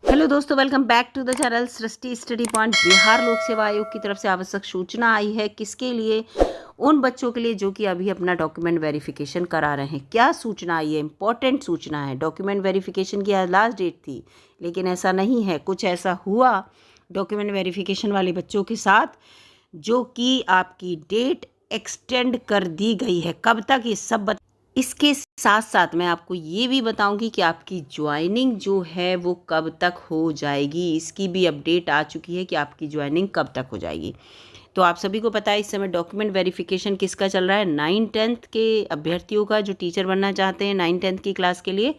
Hello दोस्तों, welcome back to the channel Srishti study point. Bihar लोक सेवा आयोग की तरफ से आवश्यक सूचना आई है। किसके लिए? उन बच्चों के लिए जो कि अभी अपना डॉक्यूमेंट वेरिफिकेशन करा रहे हैं। क्या सूचना आई है? इंपॉर्टेंट सूचना है। डॉक्यूमेंट वेरिफिकेशन की आज लास्ट डेट थी, लेकिन ऐसा नहीं है। कुछ ऐसा हुआ डॉक्यूमेंट वेरिफिकेशन वाले बच्चों के साथ जो कि आपकी डेट एक्सटेंड कर दी गई है। कब तक, ये सब इसके साथ साथ मैं आपको ये भी बताऊंगी कि आपकी ज्वाइनिंग जो है वो कब तक हो जाएगी। इसकी भी अपडेट आ चुकी है कि आपकी ज्वाइनिंग कब तक हो जाएगी। तो आप सभी को पता है इस समय डॉक्यूमेंट वेरिफिकेशन किसका चल रहा है? 9th-10th के अभ्यर्थियों का, जो टीचर बनना चाहते हैं 9th-10th की क्लास के लिए,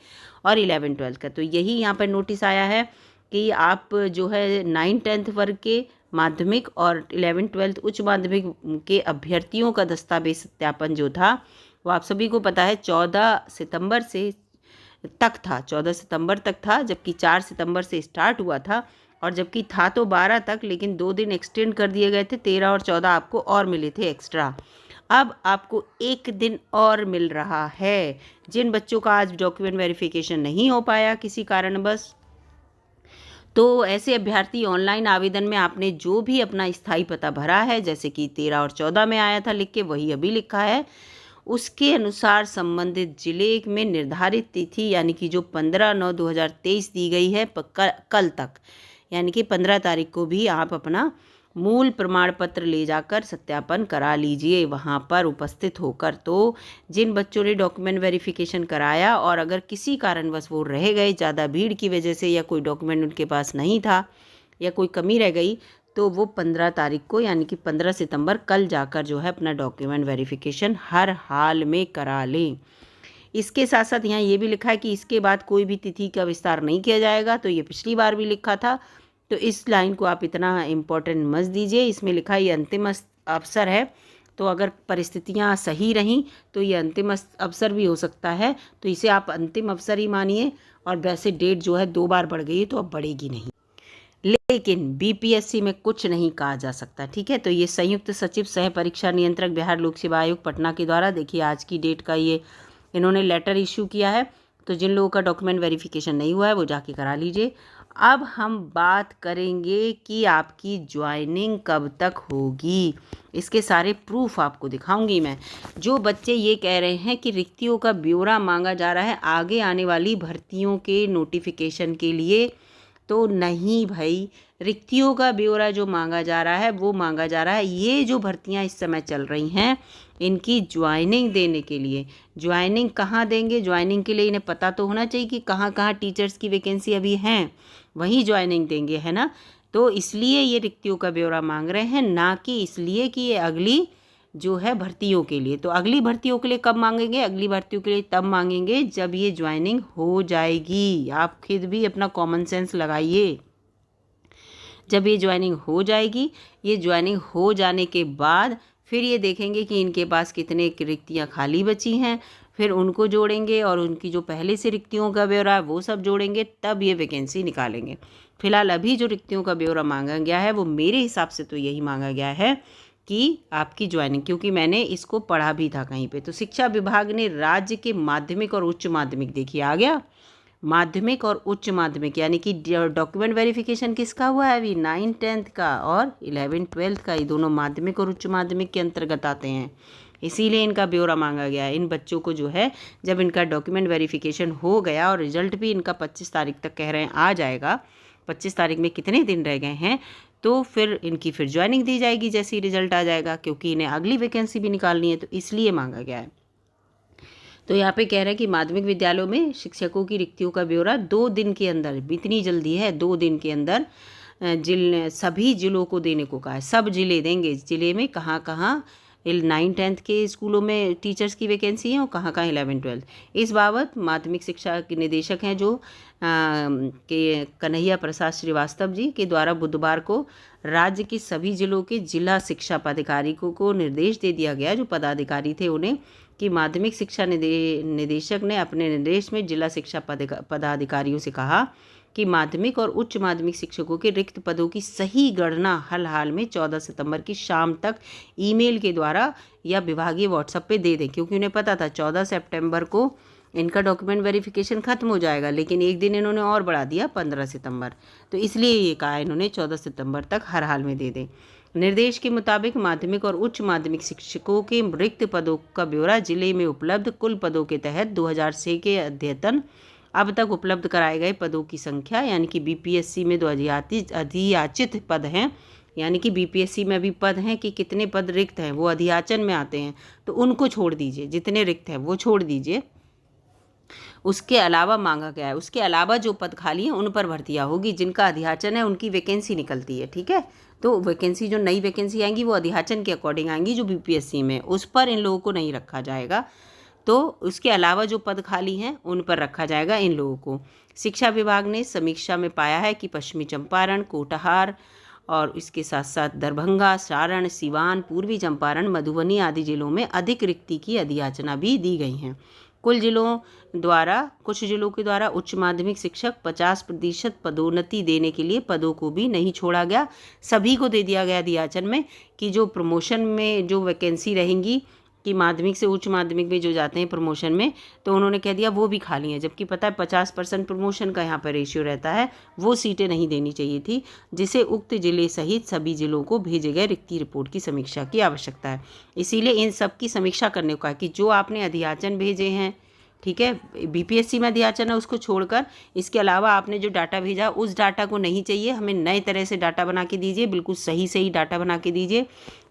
और 11th-12th का। तो यही यहाँ पर नोटिस आया है कि आप जो है 9th-10th वर्ग के माध्यमिक और 11th-12th उच्च माध्यमिक के अभ्यर्थियों का दस्तावेज सत्यापन जो था वो आप सभी को पता है 14 सितंबर से तक था। 14 सितंबर तक था, जबकि 4 सितंबर से स्टार्ट हुआ था, और जबकि था तो 12 तक, लेकिन 2 दिन एक्सटेंड कर दिए गए थे। 13 और 14 आपको और मिले थे एक्स्ट्रा। अब आपको 1 दिन और मिल रहा है। जिन बच्चों का आज डॉक्यूमेंट वेरिफिकेशन नहीं हो पाया किसी कारणवश, तो ऐसे अभ्यर्थी ऑनलाइन आवेदन में आपने जो भी अपना स्थायी पता भरा है, जैसे कि 13 और 14 में आया था लिख के, वही अभी लिखा है, उसके अनुसार संबंधित जिले में निर्धारित तिथि यानी कि जो 15/9/2023 दी गई है कल तक, यानी कि 15 तारीख को भी आप अपना मूल प्रमाण पत्र ले जाकर सत्यापन करा लीजिए वहाँ पर उपस्थित होकर। तो जिन बच्चों ने डॉक्यूमेंट वेरिफिकेशन कराया और अगर किसी कारणवश वो रह गए, ज़्यादा भीड़ की वजह से, या कोई डॉक्यूमेंट उनके पास नहीं था, या कोई कमी रह गई, तो वो 15 तारीख को यानी कि 15 सितंबर कल जाकर जो है अपना डॉक्यूमेंट वेरिफिकेशन हर हाल में करा लें। इसके साथ साथ यहाँ ये भी लिखा है कि इसके बाद कोई भी तिथि का विस्तार नहीं किया जाएगा। तो ये पिछली बार भी लिखा था, तो इस लाइन को आप इतना इम्पोर्टेंट मत दीजिए। इसमें लिखा है ये अंतिम अवसर है, तो अगर परिस्थितियाँ सही रहीं तो ये अंतिम अवसर भी हो सकता है, तो इसे आप अंतिम अवसर ही मानिए। और वैसे डेट जो है 2 बार बढ़ गई है, तो अब बढ़ेगी नहीं, लेकिन बीपीएससी में कुछ नहीं कहा जा सकता। ठीक है, तो ये संयुक्त सचिव सह परीक्षा नियंत्रक बिहार लोक सेवा आयोग पटना के द्वारा, देखिए आज की डेट का ये इन्होंने लेटर इशू किया है। तो जिन लोगों का डॉक्यूमेंट वेरिफिकेशन नहीं हुआ है वो जाके करा लीजिए। अब हम बात करेंगे कि आपकी ज्वाइनिंग कब तक होगी। इसके सारे प्रूफ आपको दिखाऊंगी मैं। जो बच्चे ये कह रहे हैं कि रिक्तियों का ब्यौरा मांगा जा रहा है आगे आने वाली भर्तियों के नोटिफिकेशन के लिए, तो नहीं भाई, रिक्तियों का ब्यौरा जो मांगा जा रहा है वो मांगा जा रहा है ये जो भर्तियां इस समय चल रही हैं इनकी ज्वाइनिंग देने के लिए। ज्वाइनिंग कहाँ देंगे? ज्वाइनिंग के लिए इन्हें पता तो होना चाहिए कि कहाँ कहाँ टीचर्स की वैकेंसी अभी हैं, वहीं ज्वाइनिंग देंगे, है ना। तो इसलिए ये रिक्तियों का ब्यौरा मांग रहे हैं, ना कि इसलिए कि ये अगली जो है भर्तियों के लिए। तो अगली भर्तियों के लिए कब मांगेंगे? अगली भर्तियों के लिए तब मांगेंगे जब ये ज्वाइनिंग हो जाएगी। आप खुद भी अपना कॉमन सेंस लगाइए। जब ये ज्वाइनिंग हो जाएगी, ये ज्वाइनिंग हो जाने के बाद फिर ये देखेंगे कि इनके पास कितने रिक्तियाँ खाली बची हैं, फिर उनको जोड़ेंगे और उनकी जो पहले से रिक्तियों का ब्यौरा है वो सब जोड़ेंगे, तब ये वैकेंसी निकालेंगे। फिलहाल अभी जो रिक्तियों का ब्यौरा मांगा गया है वो मेरे हिसाब से तो यही मांगा गया है कि आपकी ज्वाइनिंग, क्योंकि मैंने इसको पढ़ा भी था कहीं पे। तो शिक्षा विभाग ने राज्य के माध्यमिक और उच्च माध्यमिक, देखिए आ गया माध्यमिक और उच्च माध्यमिक, यानी कि डॉक्यूमेंट वेरिफिकेशन किसका हुआ है अभी? 9th-10th का और 11th-12th का। ये दोनों माध्यमिक और उच्च माध्यमिक के अंतर्गत आते हैं, इसीलिए इनका ब्यौरा मांगा गया है। इन बच्चों को जो है जब इनका डॉक्यूमेंट वेरिफिकेशन हो गया और रिजल्ट भी इनका 25 तारीख तक कह रहे हैं आ जाएगा, 25 तारीख में कितने दिन रह गए हैं, तो फिर इनकी फिर ज्वाइनिंग दी जाएगी जैसे ही रिजल्ट आ जाएगा, क्योंकि इन्हें अगली वैकेंसी भी निकालनी है, तो इसलिए मांगा गया है। तो यहाँ पे कह रहे हैं कि माध्यमिक विद्यालयों में शिक्षकों की रिक्तियों का ब्यौरा 2 दिन के अंदर, इतनी जल्दी है, 2 दिन के अंदर सभी जिलों को देने को कहा है। सब जिले देंगे, जिले में कहाँ कहाँ 9th-10th के स्कूलों में टीचर्स की वैकेंसी है और कहाँ कहाँ 11th-12th। इस बाबत माध्यमिक शिक्षा के निदेशक हैं जो के कन्हैया प्रसाद श्रीवास्तव जी के द्वारा बुधवार को राज्य के सभी जिलों के जिला शिक्षा पदाधिकारियों को निर्देश दे दिया गया, जो पदाधिकारी थे उन्हें, कि माध्यमिक शिक्षा निदेशक ने अपने निर्देश में जिला शिक्षा पदाधिकारियों से कहा कि माध्यमिक और उच्च माध्यमिक शिक्षकों के रिक्त पदों की सही गणना हाल में 14 सितंबर की शाम तक ईमेल के द्वारा या विभागीय व्हाट्सएप पे दे दें, क्योंकि उन्हें पता था 14 सितंबर को इनका डॉक्यूमेंट वेरिफिकेशन खत्म हो जाएगा, लेकिन एक दिन इन्होंने और बढ़ा दिया 15 सितंबर। तो इसलिए ये कहा इन्होंने 14 सितंबर तक हर हाल में दे दें। निर्देश के मुताबिक माध्यमिक और उच्च माध्यमिक शिक्षकों के रिक्त पदों का ब्यौरा जिले में उपलब्ध कुल पदों के तहत 2006 के अद्यतन अब तक उपलब्ध कराए गए पदों की संख्या, यानी कि बीपीएससी में जो अधियाचित पद हैं, यानी कि बीपीएससी में अभी पद हैं कि कितने पद रिक्त हैं वो अधियाचन में आते हैं, तो उनको छोड़ दीजिए, जितने रिक्त हैं वो छोड़ दीजिए। उसके अलावा मांगा गया है, उसके अलावा जो पद खाली हैं उन पर भर्तियाँ होगी। जिनका अधियाचन है उनकी वैकेंसी निकलती है, ठीक है। तो वैकेंसी जो नई वैकेंसी आएंगी वो अधियाचन के अकॉर्डिंग आएंगी, जो बीपीएससी में, उस पर इन लोगों को नहीं रखा जाएगा। तो उसके अलावा जो पद खाली हैं उन पर रखा जाएगा इन लोगों को। शिक्षा विभाग ने समीक्षा में पाया है कि पश्चिमी चंपारण, कोटाहार और इसके साथ साथ दरभंगा, सारण, सिवान, पूर्वी चंपारण, मधुबनी आदि जिलों में अधिक रिक्ति की अधियाचना भी दी गई हैं। कुछ जिलों के द्वारा उच्च माध्यमिक शिक्षक 50% पदोन्नति देने के लिए पदों को भी नहीं छोड़ा गया, सभी को दे दिया गया अधियाचन में कि जो प्रमोशन में जो वैकेंसी रहेंगी कि माध्यमिक से उच्च माध्यमिक में जो जाते हैं प्रमोशन में, तो उन्होंने कह दिया वो भी खाली हैं, जबकि पता है 50% प्रमोशन का यहाँ पर रेशियो रहता है, वो सीटें नहीं देनी चाहिए थी, जिसे उक्त जिले सहित सभी जिलों को भेजे गए रिक्ति रिपोर्ट की समीक्षा की आवश्यकता है। इसीलिए इन सब की समीक्षा करने को कहा कि जो आपने अधियाचन भेजे हैं, ठीक है, बीपीएससी में अधियाचन है उसको छोड़कर इसके अलावा आपने जो डाटा भेजा उस डाटा को नहीं चाहिए, हमें नए तरह से डाटा बना के दीजिए, बिल्कुल सही डाटा बना के दीजिए।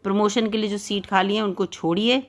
प्रमोशन के लिए जो सीट खाली हैं उनको छोड़िए,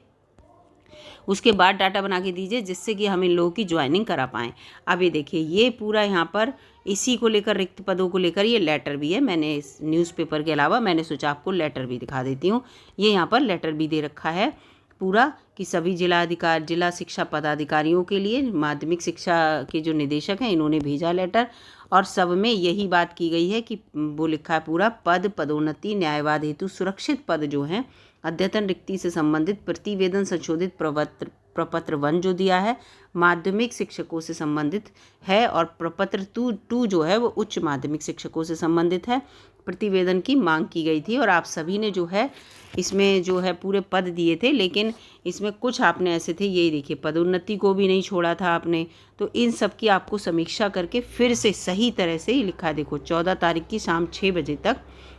उसके बाद डाटा बना के दीजिए, जिससे कि हम इन लोगों की ज्वाइनिंग करा पाएँ। अब ये देखिए, ये पूरा यहाँ पर इसी को लेकर, रिक्त पदों को लेकर ये लेटर भी है। मैंने इस न्यूज़पेपर के अलावा मैंने सोचा आपको लेटर भी दिखा देती हूँ। ये यहाँ पर लेटर भी दे रखा है पूरा कि सभी जिला शिक्षा पदाधिकारियों के लिए, माध्यमिक शिक्षा के जो निदेशक हैं इन्होंने भेजा लेटर, और सब में यही बात की गई है कि वो लिखा है पूरा, पदोन्नति न्यायवाद हेतु सुरक्षित पद जो हैं, अद्यतन रिक्ति से संबंधित प्रतिवेदन संशोधित प्रपत्र 1 जो दिया है माध्यमिक शिक्षकों से संबंधित है, और प्रपत्र 2 जो है वो उच्च माध्यमिक शिक्षकों से संबंधित है। प्रतिवेदन की मांग की गई थी और आप सभी ने जो है इसमें जो है पूरे पद दिए थे, लेकिन इसमें कुछ आपने ऐसे थे, ये देखिए पदोन्नति को भी नहीं छोड़ा था आपने। तो इन सब की आपको समीक्षा करके फिर से सही तरह से ही लिखा है। देखो 14 तारीख की शाम 6 बजे तक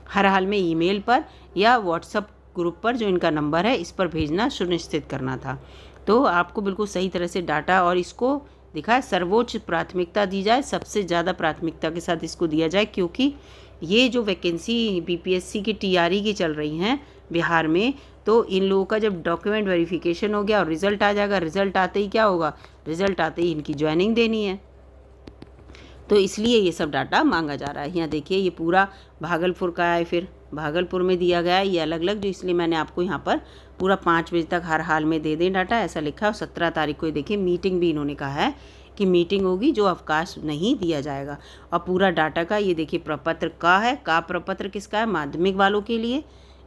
हर हाल में ईमेल पर या व्हाट्सएप ग्रुप पर जो इनका नंबर है इस पर भेजना सुनिश्चित करना था। तो आपको बिल्कुल सही तरह से डाटा और इसको दिखा है, सर्वोच्च प्राथमिकता दी जाए, सबसे ज़्यादा प्राथमिकता के साथ इसको दिया जाए, क्योंकि ये जो वैकेंसी बीपीएससी की टीआरई की चल रही हैं बिहार में, तो इन लोगों का जब डॉक्यूमेंट वेरिफिकेशन हो गया और रिज़ल्ट आ जाएगा, रिज़ल्ट आते ही क्या होगा, रिज़ल्ट आते ही इनकी ज्वाइनिंग देनी है। तो इसलिए ये सब डाटा मांगा जा रहा है। यहाँ देखिए ये पूरा भागलपुर का है, फिर भागलपुर में दिया गया है ये अलग अलग, जो इसलिए मैंने आपको यहाँ पर पूरा 5 बजे तक हर हाल में दे दें डाटा, ऐसा लिखा है। और 17 तारीख को ये देखिए मीटिंग भी इन्होंने कहा है कि मीटिंग होगी, जो अवकाश नहीं दिया जाएगा। और पूरा डाटा का ये देखिए प्रपत्र का है, का प्रपत्र किसका है, माध्यमिक वालों के लिए,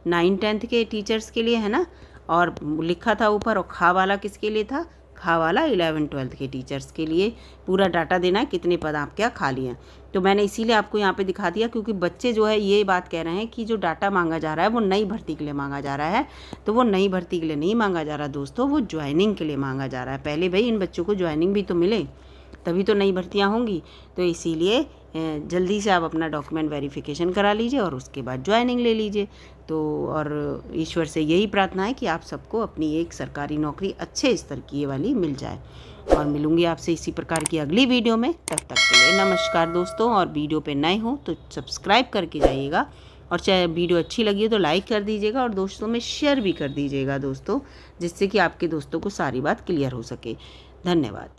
9-10 के टीचर्स के लिए है ना, और लिखा था ऊपर, और खा वाला किसके लिए था, खा वाला 11-12 के टीचर्स के लिए पूरा डाटा देना है, कितने पद आपके यहाँ खाली हैं। तो मैंने इसीलिए आपको यहाँ पे दिखा दिया, क्योंकि बच्चे जो है ये बात कह रहे हैं कि जो डाटा मांगा जा रहा है वो नई भर्ती के लिए मांगा जा रहा है। तो वो नई भर्ती के लिए नहीं मांगा जा रहा दोस्तों, वो ज्वाइनिंग के लिए मांगा जा रहा है। पहले भाई इन बच्चों को ज्वाइनिंग भी तो मिले, तभी तो नई भर्तियाँ होंगी। तो इसीलिए जल्दी से आप अपना डॉक्यूमेंट वेरिफिकेशन करा लीजिए और उसके बाद ज्वाइनिंग ले लीजिए। तो और ईश्वर से यही प्रार्थना है कि आप सबको अपनी एक सरकारी नौकरी अच्छे स्तर की ये वाली मिल जाए। और मिलूंगी आपसे इसी प्रकार की अगली वीडियो में, तब तक के लिए नमस्कार दोस्तों। और वीडियो पे नए हो तो सब्सक्राइब करके जाइएगा, और चाहे वीडियो अच्छी लगी हो तो लाइक कर दीजिएगा और दोस्तों में शेयर भी कर दीजिएगा दोस्तों, जिससे कि आपके दोस्तों को सारी बात क्लियर हो सके। धन्यवाद।